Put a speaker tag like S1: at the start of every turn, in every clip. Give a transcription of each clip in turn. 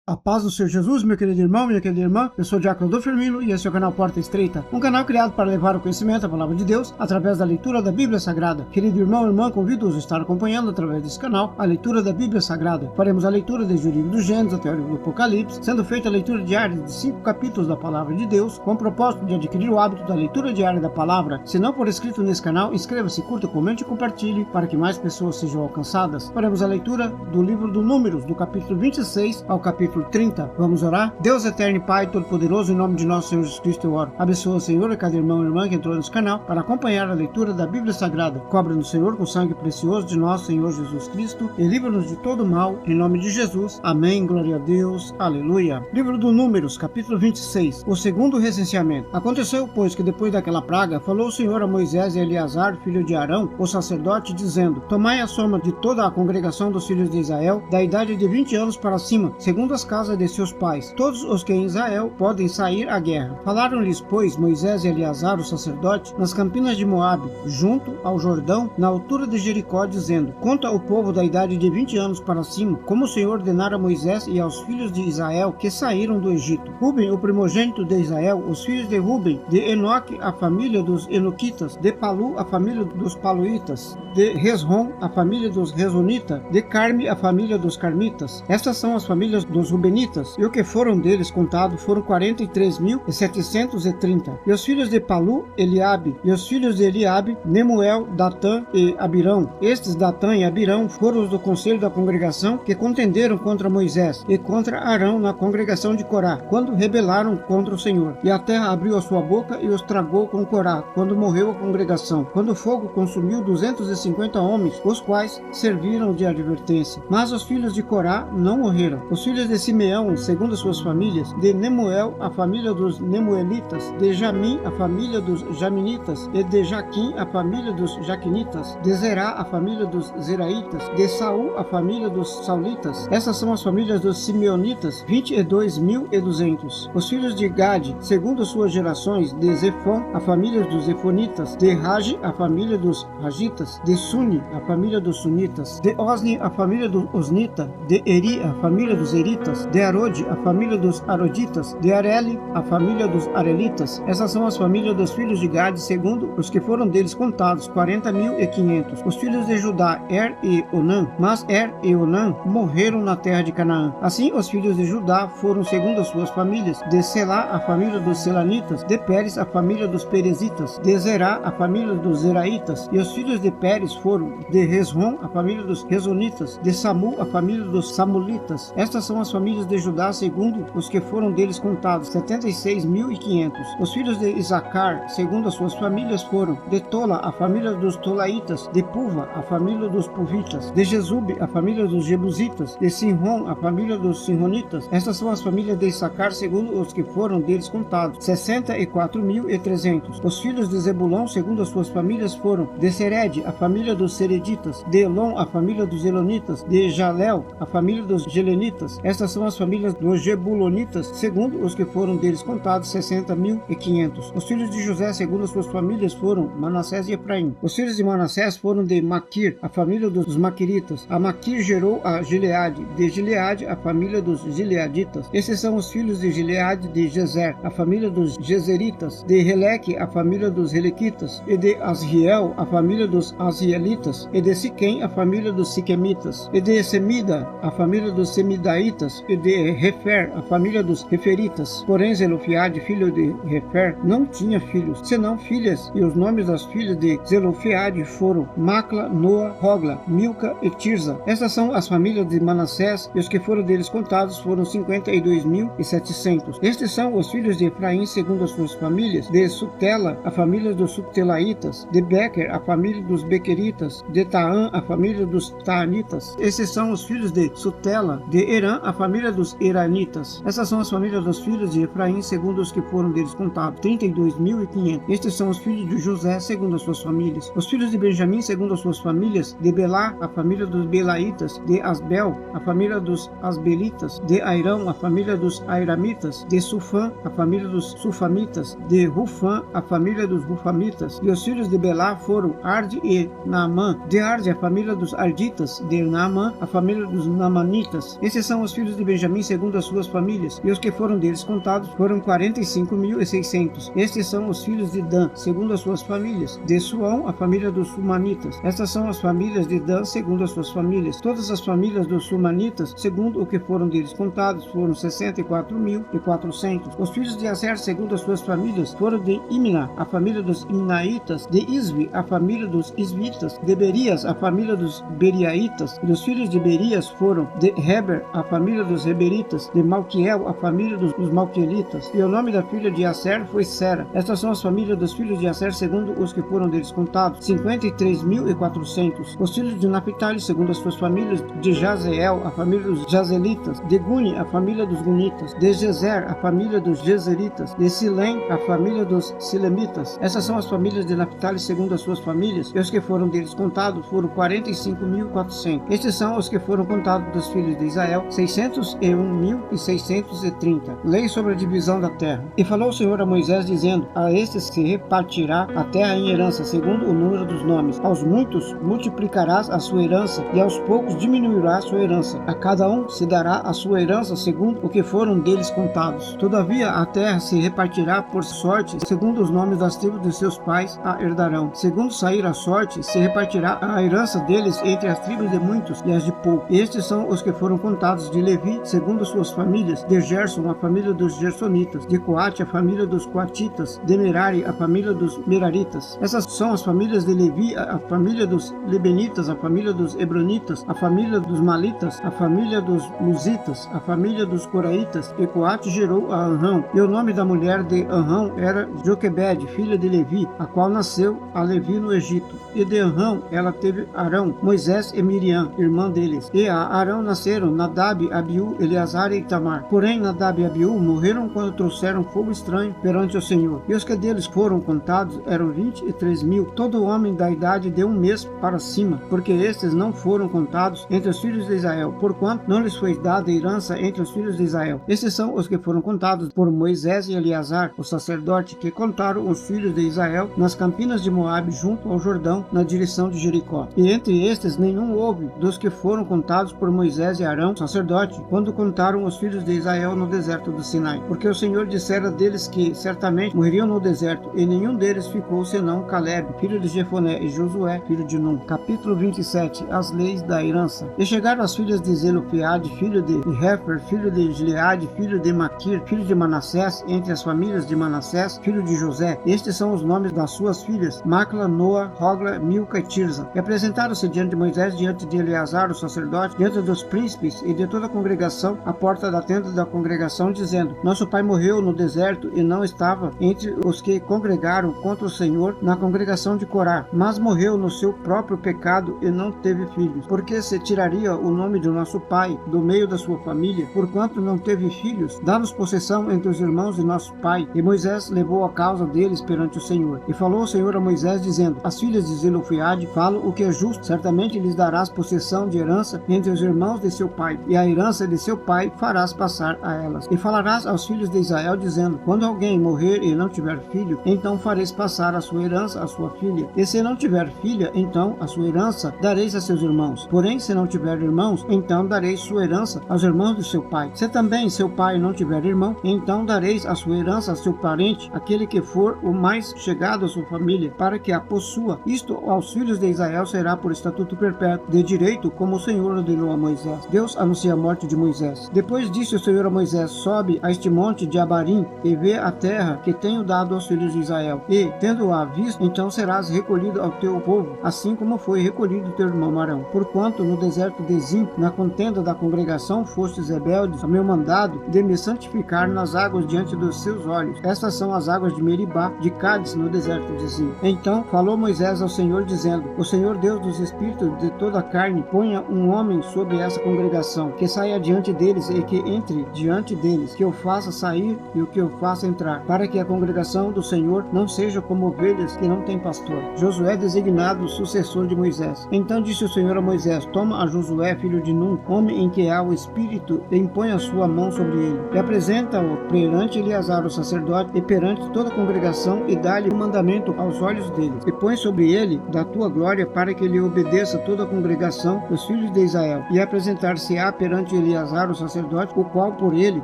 S1: A paz do Senhor Jesus, meu querido irmão, minha querida irmã. Eu sou o Diácono do Firmino e esse é o canal Porta Estreita, um canal criado para levar o conhecimento, a palavra de Deus, através da leitura da Bíblia Sagrada. Querido irmão e irmã, convido-os a estar acompanhando através desse canal a leitura da Bíblia Sagrada. Faremos a leitura desde o livro do Gênesis até o livro do Apocalipse, sendo feita a leitura diária de 5 capítulos da palavra de Deus, com o propósito de adquirir o hábito da leitura diária da palavra. Se não for inscrito nesse canal, inscreva-se, curta, comente e compartilhe para que mais pessoas sejam alcançadas. Faremos a leitura do livro do Números, do capítulo 26 ao capítulo 30. Vamos orar? Deus eterno e Pai Todo-Poderoso, em nome de nosso Senhor Jesus Cristo eu oro. Abençoa, Senhor, a cada irmão e irmã que entrou nesse canal para acompanhar a leitura da Bíblia Sagrada. Cobre-nos, Senhor, com o sangue precioso de nosso Senhor Jesus Cristo e livra-nos de todo mal, em nome de Jesus. Amém. Glória a Deus. Aleluia. Livro do Números, capítulo 26, o segundo recenseamento. Aconteceu, pois, que depois daquela praga, falou o Senhor a Moisés e a Eleazar, filho de Arão, o sacerdote, dizendo: Tomai a soma de toda a congregação dos filhos de Israel, da idade de 20 anos para cima, segundo as casas de seus pais, todos os que em Israel podem sair à guerra. Falaram-lhes, pois, Moisés e Eleazar, o sacerdote, nas campinas de Moabe, junto ao Jordão, na altura de Jericó, dizendo: Conta o povo da idade de 20 anos para cima, como o Senhor ordenara a Moisés e aos filhos de Israel que saíram do Egito. Ruben, o primogênito de Israel, os filhos de Ruben, de Enoque, a família dos Enoquitas, de Palu, a família dos Paluitas, de Resrom, a família dos Resonitas, de Carme, a família dos Carmitas. Estas são as famílias dos Rubenitas, e o que foram deles contados foram 43.730. E os filhos de Palu, Eliabe, e os filhos de Eliabe, Nemuel, Datã e Abirão. Estes, Datã e Abirão, foram os do conselho da congregação que contenderam contra Moisés e contra Arão na congregação de Corá, quando rebelaram contra o Senhor. E a terra abriu a sua boca e os tragou com Corá, quando morreu a congregação, quando o fogo consumiu 250 homens, os quais serviram de advertência. Mas os filhos de Corá não morreram. Os filhos de Simeão, segundo as suas famílias, de Nemuel, a família dos Nemuelitas, de Jamim, a família dos Jaminitas, e de Jaquim, a família dos Jaquinitas, de Zerá, a família dos Zeraitas, de Saul, a família dos Saulitas. Essas são as famílias dos Simeonitas, 22.200. Os filhos de Gade, segundo as suas gerações, de Zefon, a família dos Zefonitas, de Rage, a família dos Ragitas, de Suni, a família dos Sunitas, de Osni, a família dos Osnita, de Eri, a família dos Eritas, de Arode, a família dos Aroditas, de Areli, a família dos Arelitas. Essas são as famílias dos filhos de Gade, segundo os que foram deles contados, 40.500. Os filhos de Judá, e Onã, mas e Onã morreram na terra de Canaã. Assim, os filhos de Judá foram segundo as suas famílias, de Selá, a família dos Selanitas, de Pérez, a família dos Perezitas, de Zerá, a família dos Zeraitas. E os filhos de Pérez foram de Resrom, a família dos Resonitas, de Samu, a família dos Samulitas. Estas são as famílias de Judá, segundo os que foram deles contados, 76.500. Os filhos de Isacar, segundo as suas famílias, foram de Tola, a família dos Tolaitas, de Puva, a família dos Puvitas, de Jezube, a família dos Jebusitas, de Sinron, a família dos Sinronitas. Estas são as famílias de Isacar, segundo os que foram deles contados, 64.300. Os filhos de Zebulon, segundo as suas famílias, foram de Sered, a família dos Sereditas, de Elon, a família dos Elonitas, de Jalel, a família dos Gelenitas. Estas são as famílias dos Jebulonitas, segundo os que foram deles contados, 60.500. Os filhos de José, segundo as suas famílias, foram Manassés e Efraim. Os filhos de Manassés foram de Maquir, a família dos Maquiritas. A Maquir gerou a Gileade, de Gileade, a família dos Gileaditas. Esses são os filhos de Gileade, de Gezer, a família dos Gezeritas, de Heleque, a família dos Helequitas, e de Asriel, a família dos Asrielitas, e de Siquém, a família dos Siquemitas, e de Semida, a família dos Semidaitas, e de Refer, a família dos Referitas. Porém, Zelofiade, filho de Refer, não tinha filhos, senão filhas, e os nomes das filhas de Zelofiade foram Macla, Noa, Hogla, Milca e Tirza. Estas são as famílias de Manassés, e os que foram deles contados foram 52.700. Estes são os filhos de Efraim, segundo as suas famílias, de Sutela, a família dos Sutelaitas, de Bequer, a família dos Bequeritas, de Taã, a família dos Taanitas. Esses são os filhos de Sutela, de Herã, a família dos Heranitas. Essas são as famílias dos filhos de Efraim, segundo os que foram deles contados, 32.500. Estes são os filhos de José, segundo as suas famílias. Os filhos de Benjamim, segundo as suas famílias, de Belá, a família dos Belaitas, de Asbel, a família dos Asbelitas, de Airão, a família dos Airamitas, de Sufã, a família dos Sufamitas, de Rufã, a família dos Rufamitas. E os filhos de Belá foram Arde e Naamã. De Arde, a família dos Arditas, de Naamã, a família dos Naamanitas. Esses são os filhos de Benjamim segundo as suas famílias, e os que foram deles contados foram 45.600. Estes são os filhos de Dan, segundo as suas famílias. De Suão, a família dos Sumanitas. Estas são as famílias de Dan, segundo as suas famílias. Todas as famílias dos Sumanitas, segundo o que foram deles contados, foram 64.400. Os filhos de Aser, segundo as suas famílias, foram de Imna, a família dos Imnaitas. De Isvi, a família dos Isvitas. De Berias, a família dos Beriaitas. E os filhos de Berias foram de Heber, a família dos Heberitas. De Malquiel, a família dos Malquielitas. E o nome da filha de Aser foi Sera. Estas são as famílias dos filhos de Aser, segundo os que foram deles contados, 53.400. Os filhos de Naphtali, segundo as suas famílias, de Jazeel, a família dos Jazelitas. De Guni, a família dos Gunitas. De Jezer, a família dos Jezeritas. De Silém, a família dos Silemitas. Essas são as famílias de Naphtali, segundo as suas famílias, e os que foram deles contados foram 45.400. Estes são os que foram contados dos filhos de Israel, 601.630. Lei sobre a divisão da terra. E falou o Senhor a Moisés, dizendo: a estes se repartirá a terra em herança, segundo o número dos nomes. Aos muitos multiplicarás a sua herança, e aos poucos diminuirá a sua herança. A cada um se dará a sua herança, segundo o que foram deles contados. Todavia a terra se repartirá por sorte, segundo os nomes das tribos de seus pais a herdarão. Segundo sair a sorte, se repartirá a herança deles entre as tribos de muitos e as de pouco. Estes são os que foram contados de Levi, segundo suas famílias. De Gerson, a família dos Gersonitas. De Coate, a família dos Coatitas. De Merari, a família dos Meraritas. Essas são as famílias de Levi, a família dos Lebenitas, a família dos Hebronitas, a família dos Malitas, a família dos Muzitas, a família dos Coraitas. E Coate gerou a Anrão. E o nome da mulher de Anrão era Joquebede, filha de Levi, a qual nasceu a Levi no Egito. E de Anrão ela teve Arão, Moisés e Miriam, irmã deles. E a Arão nasceram Nadab, Abiú, Eleazar e Itamar. Porém Nadab e Abiú morreram quando trouxeram fogo estranho perante o Senhor. E os que deles foram contados eram 23.000, todo homem da idade de 1 mês para cima, porque estes não foram contados entre os filhos de Israel, porquanto não lhes foi dada herança entre os filhos de Israel. Estes são os que foram contados por Moisés e Eleazar, o sacerdote, que contaram os filhos de Israel nas campinas de Moabe, junto ao Jordão, na direção de Jericó. E entre estes nenhum houve dos que foram contados por Moisés e Arão, sacerdote, quando contaram os filhos de Israel no deserto do Sinai. Porque o Senhor dissera deles que certamente morreriam no deserto, e nenhum deles ficou senão Caleb, filho de Jefoné, e Josué, filho de Nun. Capítulo 27. As leis da herança. E chegaram as filhas de Zelofeade, filho de Hefer, filho de Gileade, filho de Maquir, filho de Manassés, entre as famílias de Manassés, filho de José. Estes são os nomes das suas filhas: Macla, Noa, Hogla, Milca e Tirza. E apresentaram-se diante de Moisés, diante de Eleazar, o sacerdote, diante dos príncipes e de toda a congregação, à porta da tenda da congregação, dizendo: nosso pai morreu no deserto e não estava entre os que congregaram contra o Senhor na congregação de Corá, mas morreu no seu próprio pecado e não teve filhos. Porque se tiraria o nome de nosso pai do meio da sua família, porquanto não teve filhos? Dá-nos possessão entre os irmãos de nosso pai. E Moisés levou a causa deles perante o Senhor. E falou o Senhor a Moisés, dizendo: as filhas de Zelofeade falam o que é justo, certamente lhes darás possessão de herança entre os irmãos de seu pai, e a herança de seu pai farás passar a elas. E falarás aos filhos de Israel, dizendo: quando alguém morrer e não tiver filho, então fareis passar a sua herança à sua filha. E se não tiver filha, então a sua herança dareis a seus irmãos. Porém, se não tiver irmãos, então dareis sua herança aos irmãos de seu pai. Se também seu pai não tiver irmão, então dareis a sua herança a seu parente, aquele que for o mais chegado à sua família, para que a possua. Isto aos filhos de Israel será por estatuto perpétuo, de direito, como o Senhor ordenou a Moisés. Deus anuncia a morte de Moisés. Depois disse o Senhor a Moisés: sobe a este monte de Abarim e vê a terra que tenho dado aos filhos de Israel. E, tendo-a visto, então serás recolhido ao teu povo, assim como foi recolhido teu irmão Arão. Porquanto no deserto de Zim, na contenda da congregação, fostes rebeldes ao meu mandado de me santificar nas águas diante dos seus olhos. Estas são as águas de Meribá, de Cádiz, no deserto de Zim. Então falou Moisés ao Senhor, dizendo: o Senhor Deus dos espíritos de toda a carne, ponha um homem sobre essa congregação, que saia diante deles e que entre diante deles, que eu faça sair e o que eu faça entrar, para que a congregação do Senhor não seja como ovelhas que não têm pastor. Josué designado sucessor de Moisés. Então disse o Senhor a Moisés: toma a Josué, filho de Nun, homem em que há o Espírito, e impõe a sua mão sobre ele, e apresenta-o perante Eleazar o sacerdote e perante toda a congregação, e dá-lhe o mandamento aos olhos deles, e põe sobre ele da tua glória, para que lhe obedeça toda a congregação dos filhos de Israel, e apresentar-se-á perante Eleazar o sacerdote, o qual por ele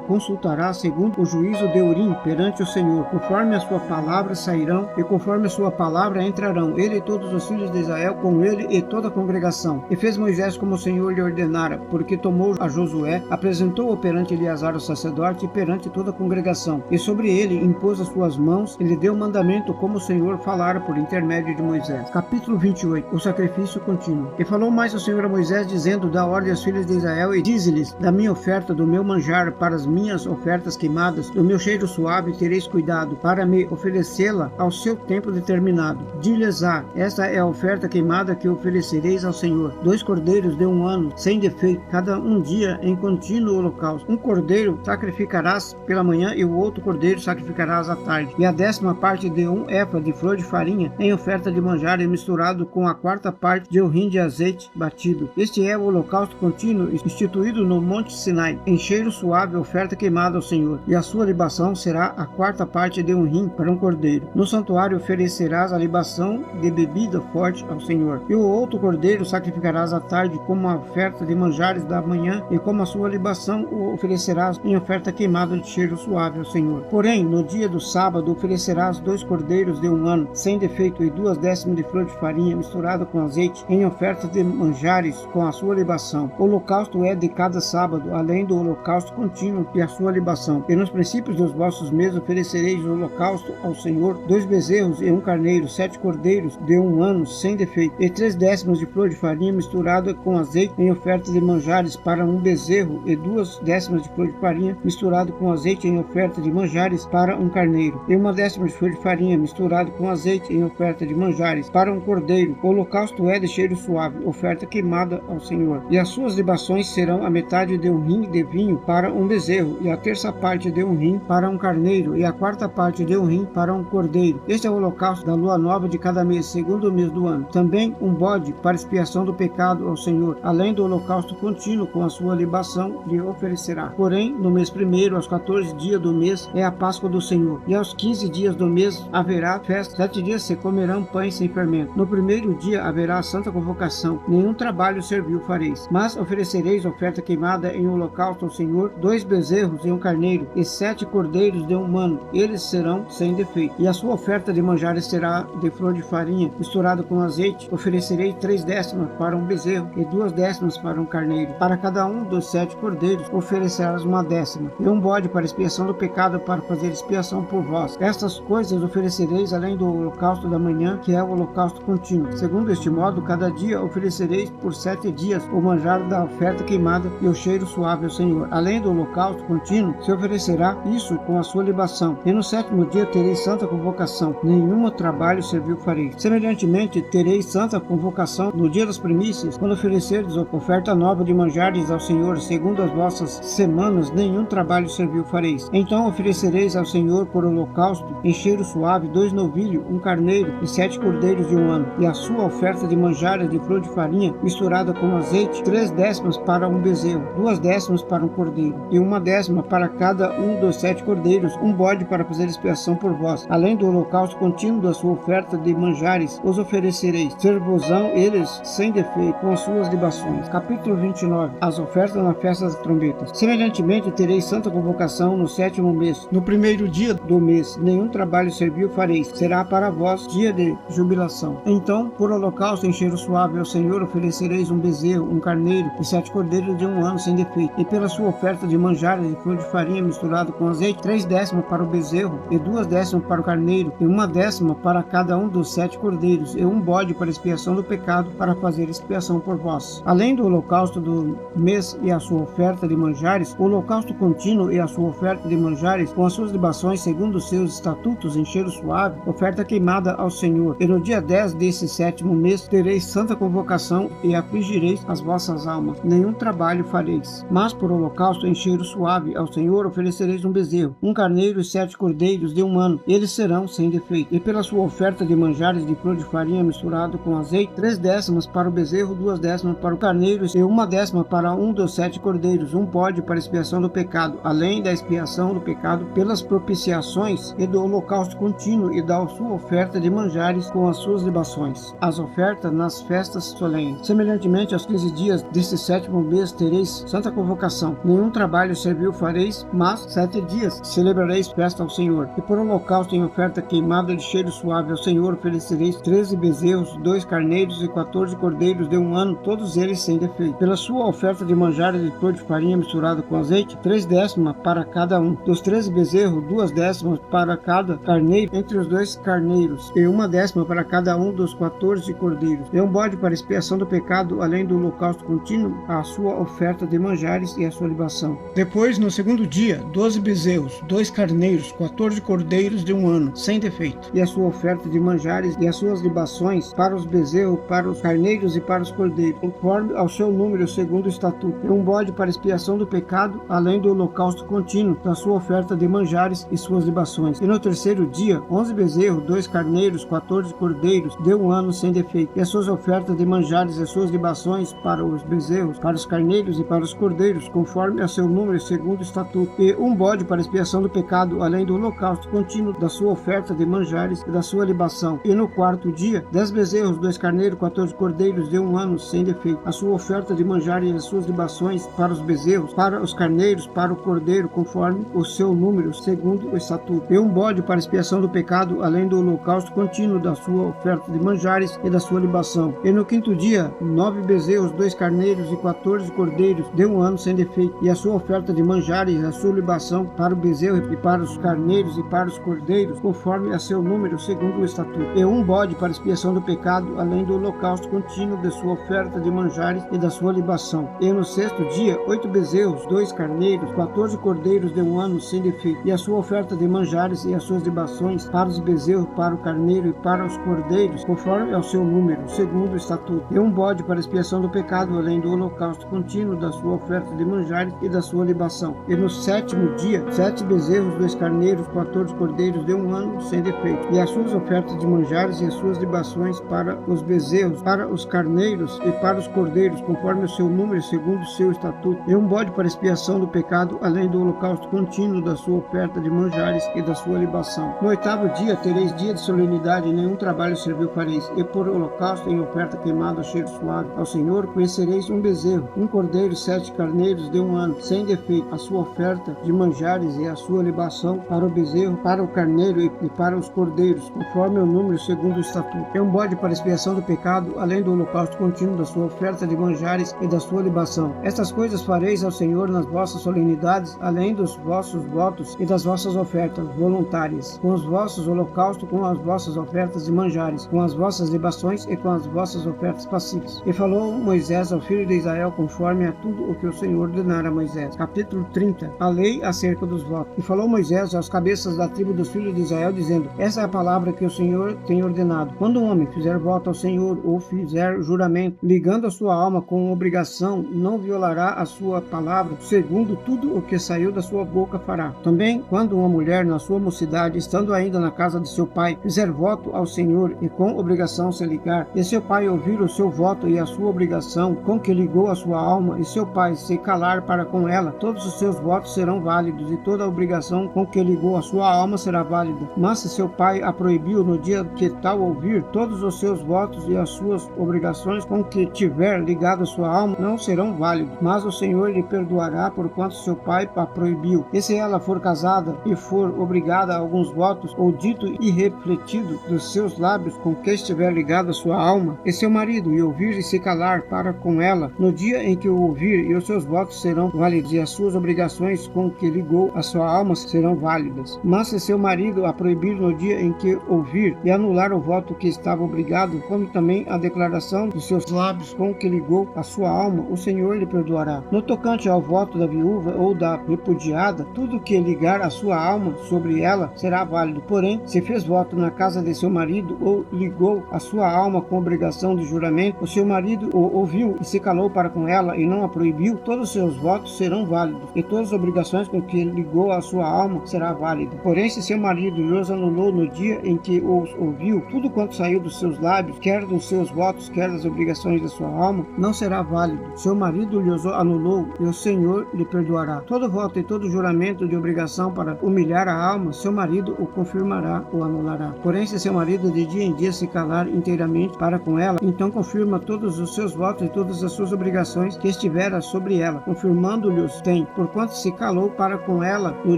S1: consultará segundo o juízo de Urim perante o Senhor. Conforme a sua palavra sairão e conforme a sua palavra entrarão, ele e todos os filhos de Israel com ele e toda a congregação. E fez Moisés como o Senhor lhe ordenara, porque tomou a Josué, apresentou-o perante Eleazar o sacerdote e perante toda a congregação, e sobre ele impôs as suas mãos e lhe deu mandamento como o Senhor falara por intermédio de Moisés. Capítulo 28. O sacrifício contínuo. E falou mais o Senhor a Moisés, dizendo: dá ordem aos filhos de Israel e dize-lhes: da minha oferta, do meu manjar, para as minhas ofertas queimadas, do meu cheiro suave, tereis cuidado, para me oferecê-la ao seu tempo determinado. Diz-lhes: esta é a oferta queimada que oferecereis ao Senhor: 2 cordeiros de 1 ano, sem defeito, cada um dia em contínuo holocausto. Um cordeiro sacrificarás pela manhã e o outro cordeiro sacrificarás à tarde. E a 10ª parte de 1 éfa de flor de farinha em oferta de manjar e misturado com a 4ª parte de 1 hin de azeite batido. Este é o holocausto contínuo instituído no Monte Sinai, em cheiro suave, oferta queimada ao Senhor. E a sua libação será a 4ª parte de 1 hin para um cordeiro. No santuário oferecerás a libação de bebida forte ao Senhor. E o outro cordeiro sacrificarás à tarde como a oferta de manjares da manhã, e como a sua libação o oferecerás em oferta queimada de cheiro suave ao Senhor. Porém, no dia do sábado oferecerás 2 cordeiros de 1 ano, sem defeito, e 2/10 de flor de farinha misturada com azeite em oferta de manjares com a sua libação. O holocausto é de cada sábado, além do holocausto contínuo e a sua libação. E nos princípios dos vossos meses oferecereis o holocausto ao Senhor: 2 bezerros e 1 carneiro, 7 cordeiros de 1 ano, sem defeito, e 3/10 de flor de farinha misturada com azeite em oferta de manjares para 1 bezerro, e 2/10 de flor de farinha misturado com azeite em oferta de manjares para 1 carneiro, e 1/10 de flor de farinha misturado com azeite em oferta de manjares para 1 cordeiro. O holocausto é de cheiro suave, oferta queimada ao Senhor. E as suas libações serão a metade de 1 hin de vinho para 1 bezerro, e a 1/3 parte de 1 hin para 1 carneiro, e a 4ª parte de 1 hin para 1 cordeiro. Este é o holocausto da lua nova de cada mês, segundo o mês do ano. Também 1 bode para expiação do pecado ao Senhor, além do holocausto contínuo com a sua libação lhe oferecerá. Porém, no mês primeiro, aos 14 dias do mês, é a Páscoa do Senhor. E aos 15 dias do mês haverá festa. 7 dias se comerão pães sem fermento. No primeiro dia haverá santa convocação. Nenhum trabalho servil fareis. Mas oferecereis oferta queimada em holocausto ao Senhor: 2 bezerros e 1 carneiro, e 7 cordeiros de 1 ano. Eles serão sem defeito. E a sua oferta de manjares será de flor de farinha misturada com azeite. Oferecerei 3/10 para 1 bezerro e 2/10 para 1 carneiro. Para cada um dos 7 cordeiros oferecerás 1/10, e 1 bode para expiação do pecado, para fazer expiação por vós. Estas coisas oferecereis além do holocausto da manhã, que é o holocausto contínuo. Segundo este modo, cada dia oferecereis por 7 dias o manjar da oferta queimada e o cheiro suave ao Senhor. Além do holocausto contínuo, se oferecerá isso com a sua libação. E no 7º dia tereis santa convocação. Nenhum trabalho servil fareis. Semelhantemente, tereis santa convocação no dia das primícias, quando oferecerdes oferta nova de manjares ao Senhor, segundo as vossas semanas, nenhum trabalho servil fareis. Então oferecereis ao Senhor por holocausto, em cheiro suave, 2 novilhos, 1 carneiro e 7 cordeiros de 1 ano. E a sua oferta de manjares de flor de farinha misturada com azeite: 3/10 para 1 bezerro, 2/10 para 1 cordeiro, e 1/10 para cada um dos 7 cordeiros, 1 bode para fazer expiação por vós. Além do holocausto contínuo da sua oferta de manjares, os oferecereis. Servosão eles sem defeito, com as suas libações. Capítulo 29. As ofertas na festa das trombetas. Semelhantemente, tereis santa convocação no 7º mês. No primeiro dia do mês, nenhum trabalho servil fareis. Será para vós dia de jubilação. Então, por holocausto em cheiro suave ao Senhor, oferecereis 1 bezerro, 1 carneiro e 7 cordeiros de 1 ano sem defeito. E pela sua oferta de manjares de flor de farinha misturado com azeite: 3/10 para o bezerro, e 2/10 para o carneiro, e 1/10 para cada um dos 7 cordeiros, e 1 bode para expiação do pecado, para fazer expiação por vós. Além do holocausto do mês e a sua oferta de manjares, o holocausto contínuo e a sua oferta de manjares, com as suas libações segundo os seus estatutos em cheiro suave, oferta queimada ao Senhor. E no dia 10 desse 7º mês tereis santa convocação, e afligireis as vossas almas. Nenhum trabalho fareis. Mas por holocausto em cheiro suave ao Senhor oferecereis 1 bezerro, 1 carneiro e 7 cordeiros de 1 ano. Eles serão sem defeito. E pela sua oferta de manjares de flor de farinha misturado com azeite: 3/10 para o bezerro, 2/10 para o carneiro, e 1/10 para um dos 7 cordeiros, 1 bode para expiação do pecado, além da expiação do pecado pelas propiciações, e do holocausto contínuo, e da sua oferta de manjares com as suas libações. As ofertas nas festas solenes. Semelhantemente, aos 15 dias deste 7º mês tereis fareis santa convocação, nenhum trabalho servil fareis, mas 7 dias celebrareis festa ao Senhor. E por holocausto em oferta queimada de cheiro suave ao Senhor oferecereis 13 bezerros, 2 carneiros e 14 cordeiros de 1 ano, todos eles sem defeito. Pela sua oferta de manjares de flor de farinha misturada com azeite, 3/10 para cada um. Dos 13 bezerros, 2/10 para cada carneiro entre os 2 carneiros, e 1/10 para cada um dos 14 cordeiros. E um bode para expiação do pecado, além do holocausto contínuo, a sua oferta de manjares e a sua libação. Depois, no segundo dia, 12 bezerros, 2 carneiros, 14 cordeiros de 1 ano, sem defeito, e a sua oferta de manjares e as suas libações para os bezerros, para os carneiros e para os cordeiros, conforme ao seu número, segundo o estatuto. E um bode para expiação do pecado, além do holocausto contínuo, da sua oferta de manjares e suas libações. E no terceiro dia, 11 bezerros, 2 carneiros, 14 cordeiros de 1 ano, sem defeito, e as suas ofertas de manjares e as suas libações para os bezerros, para os carneiros e para os cordeiros, conforme a seu número, segundo o estatuto. E um bode para expiação do pecado, além do holocausto contínuo, da sua oferta de manjares e da sua libação. E no quarto dia, 10 bezerros, 2 carneiros, 14 cordeiros de 1 ano, sem defeito, a sua oferta de manjares e as suas libações para os bezerros, para os carneiros, para o cordeiro, conforme o seu número, segundo o estatuto. E um bode para expiação do pecado, além do holocausto contínuo, da sua oferta de manjares e da sua libação. E no quinto dia, 9 bezerros, 2 carneiros e 14 cordeiros de 1 ano, sem defeito, e a sua oferta de manjares e a sua libação para o bezerro e para os carneiros e para os cordeiros, conforme a seu número, segundo o estatuto. E um bode para expiação do pecado, além do holocausto contínuo, de sua oferta de manjares e da sua libação. E no sexto dia, 8 bezerros, 2 carneiros, 14 cordeiros de 1 ano, sem defeito, e a sua oferta de manjares e as suas libações para os bezerros, para o carneiro e para os cordeiros, conforme ao seu número, segundo o estatuto. E um bode para expiação do pecado, além do holocausto contínuo, da sua oferta de manjares e da sua libação. E no sétimo dia, 7 bezerros, 2 carneiros, 14 cordeiros de 1 ano, sem defeito, e as suas ofertas de manjares e as suas libações para os bezerros, para os carneiros e para os cordeiros, conforme o seu número, segundo o seu estatuto. E um bode para expiação do pecado, além do holocausto contínuo, da sua oferta de manjares e da sua libação. No oitavo dia tereis dia de solenidade, e nenhum trabalho servil fareis. E por holocausto em oferta queimada a cheiro suave ao Senhor, conhecereis um bezerro, um cordeiro, 7 carneiros de 1 ano, sem defeito, a sua oferta de manjares e a sua libação para o bezerro, para o carneiro e para os cordeiros, conforme o número, segundo o estatuto. É um bode para expiação do pecado, além do holocausto contínuo, da sua oferta de manjares e da sua libação. Estas coisas fareis ao Senhor nas vossas solenidades, além dos vossos votos e das vossas ofertas voluntárias, com os vossos holocaustos, com as vossas ofertas de manjares, com as vossas libações e com as vossas ofertas pacíficas. E falou Moisés ao filho de Israel conforme a tudo o que o Senhor ordenara a Moisés. Capítulo 30. A lei acerca dos votos. E falou Moisés aos cabeças da tribo dos filhos de Israel, dizendo: essa é a palavra que o Senhor tem ordenado. Quando um homem fizer voto ao Senhor ou fizer juramento, ligando a sua alma com obrigação, não violará a sua palavra, segundo tudo o que saiu da sua boca fará. Também, quando uma mulher na sua mocidade, estando ainda na casa de seu pai, fizer voto ao Senhor e com obrigação se ligar, e seu pai ouvir o seu voto e a sua obrigação com que ligou a sua alma, e seu pai se calar para com ela, todos os seus votos serão válidos, e toda a obrigação com que ligou a sua alma será válida. Mas se seu pai a proibiu no dia que tal ouvir, todos os seus votos e as suas obrigações com que tiver ligado a sua alma não serão válidos, mas o Senhor lhe perdoará porquanto seu pai a proibiu. E se ela for casada e for obrigada a alguns votos, ou dito e refletido dos seus lábios com que estiver ligado a sua alma, e seu marido e ouvir e se calar para com ela, no dia em que o ouvir, e os seus votos serão válidos, e as suas obrigações com que ligou a sua alma serão válidas. Mas se seu marido a proibir no dia em que ouvir, e anular o voto que estava obrigado, como também a declaração dos seus lábios com que ligou a sua alma, o Senhor lhe perdoará. No tocante ao voto da viúva ou da repudiada, tudo que ligar a sua alma sobre ela será válido. Porém, se fez voto na casa de seu marido ou ligou a sua alma com obrigação de juramento, o seu marido o ouviu e se calou para com ela e não a proibiu, todos os seus votos serão válidos, e todas as obrigações com que ligou a sua alma será válida. Porém, se seu marido lhes anulou no dia em que os ouviu, tudo quanto saiu dos seus lábios, quer dos seus votos, quer das obrigações da sua alma, não será válido. Seu marido lhes anulou, e o Senhor lhe perdoará. Todo voto e todo juramento de obrigação para humilhar a alma, seu marido o confirmará ou anulará. Porém, se seu marido de dia em dia se calar inteiramente para com ela, então confirma todos os seus votos e todas as suas obrigações que estiver deveras sobre ela, confirmando-lhes tem, porquanto se calou para com ela no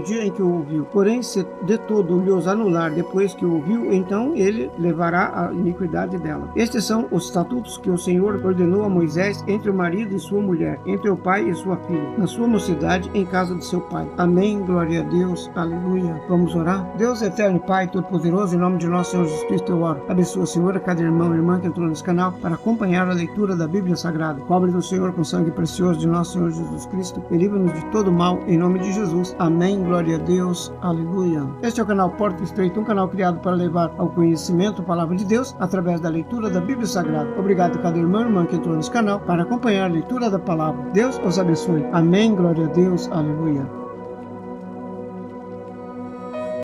S1: dia em que o ouviu. Porém, se de todo lhes anular depois que o ouviu, então ele levará a iniquidade dela. Estes são os estatutos que o Senhor ordenou a Moisés entre o marido e sua mulher, entre o pai e sua filha, na sua mocidade, em casa de seu pai. Amém, glória a Deus, aleluia. Vamos orar? Deus eterno, Pai todo-poderoso, em nome de nosso Senhor Jesus Cristo eu oro. Abençoa, Senhor, a cada irmão e irmã que entrou nesse canal para acompanhar a leitura da Bíblia Sagrada. Cobre do Senhor com sangue precioso de nosso Senhor Jesus Cristo e livra-nos de todo mal, em nome de Jesus. Amém, glória a Deus, aleluia. Este é o canal Porta Estreita, um canal criado para levar ao conhecimento a palavra de Deus através da leitura da Bíblia Sagrada. Obrigado a cada irmão e irmã que entrou nesse canal para acompanhar a leitura da palavra. Deus os abençoe. Amém, glória a Deus, aleluia.